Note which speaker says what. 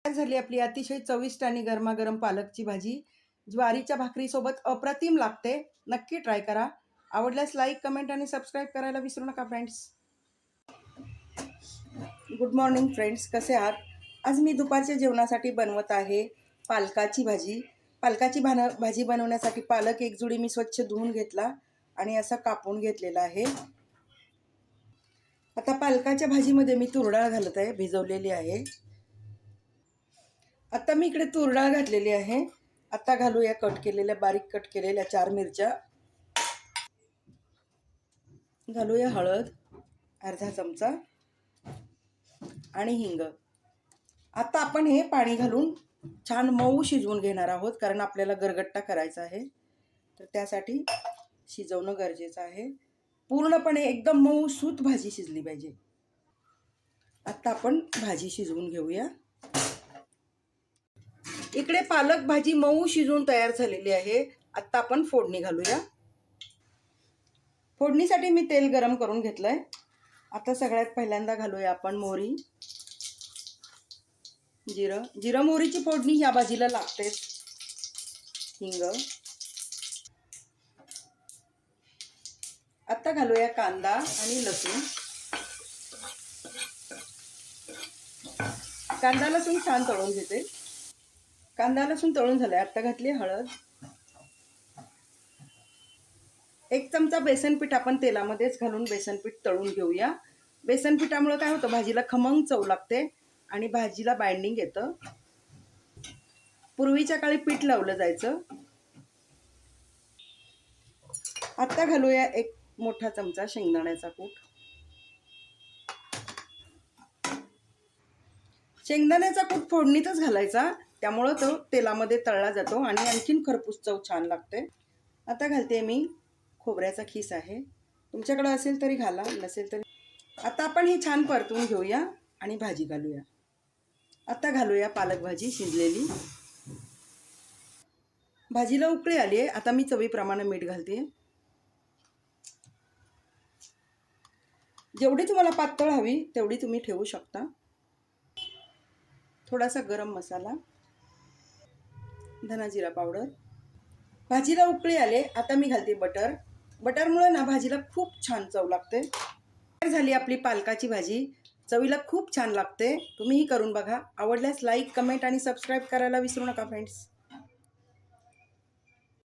Speaker 1: तयार झाली आपली अतिशय चविष्ट आणि गरमागरम पालकची भाजी. ज्वारीच्या भाकरीसोबत अप्रतिम लागते. नक्की ट्राय करा. आवडल्यास लाईक, कमेंट आणि सबस्क्राईब करायला विसरू नका फ्रेंड्स. गुड मॉर्निंग फ्रेंड्स, कसे आहात? आज मी दुपारच्या जेवणासाठी बनवत आहे पालकाची भाजी. भाजी बनवण्यासाठी पालक एक जुडी मी स्वच्छ धुवून घेतला आणि असा कापून घेतलेला आहे. आता पालकाच्या भाजीमध्ये मी तूर डाळ घालत आहे, भिजवलेली आहे. आता मी इकडे तूर डाळ घातलेली आहे. आता घालूया बारीक कट केलेल्या 4 मिरच्या. घालूया हळद अर्धा चमचा आणि हिंग. आता आपण हे पाणी घालून छान मऊ शिजवून घेणार आहोत, कारण आपल्याला गरगट्टा करायचा आहे. तर त्यासाठी शिजवणं गरजेचं आहे. पूर्णपणे एकदम मऊसूत भाजी शिजली पाहिजे. आता आपण भाजी शिजवून घेऊया. इकडे पालक भाजी मऊ शिजून तयार झालेली आहे. आता आपण फोडणी घालूया. फोडणीसाठी मी तेल गरम करून घेतलंय. आता सगळ्यात पहिल्यांदा घालूया आपण मोहरी, जिरं मोहरीची फोडणी या भाजीला लागते. हिंग. आता घालूया कांदा आणि लसूण. कांदा लसूण छान तळून घेते. कांदा लसूण तळून झालाय. आता घातली हळद. 1 चमचा बेसन पीठ आपण तेलामध्येच घालून बेसन पीठ तळून घेऊया. बेसन पिठामुळे काय होतं, भाजीला खमंग चव लागते आणि भाजीला बाइंडिंग येतं. पूर्वीच्या काळी पीठ लावलं जायचं. आता घालूया 1 मोठा चमचा शेंगदाण्याचा कूट. शेंगदाण्याचा कूट फोडणीतच घालायचा, त्यामुळं तो तेलामध्ये तळला जातो आणि आणखीन खरपूस चव छान लागते. आता घालते मी खोबऱ्याचा खीस आहे. तुमच्याकडे असेल तरी घाला, नसेल तरी. आता आपण हे छान परतून घेऊया आणि भाजी घालूया. आता घालूया पालक भाजी शिजलेली. भाजीला उकळी आली आहे. आता मी चवीप्रमाणे मीठ घालते. जेवढी तुम्हाला पातळ हवी तेवढी तुम्ही ठेवू शकता. थोडासा गरम मसाला, धना जिरा पावडर. भाजीला उकळी आले. आता मी घालते बटर. बटरमुळे ना भाजीला खूप छान चव लागते. तयार झाली आपली पालकाची भाजी. चवीला खूप छान लागते. तुम्हीही करून बघा. आवडल्यास लाईक, कमेंट आणि सबस्क्राईब करायला विसरू नका फ्रेंड्स.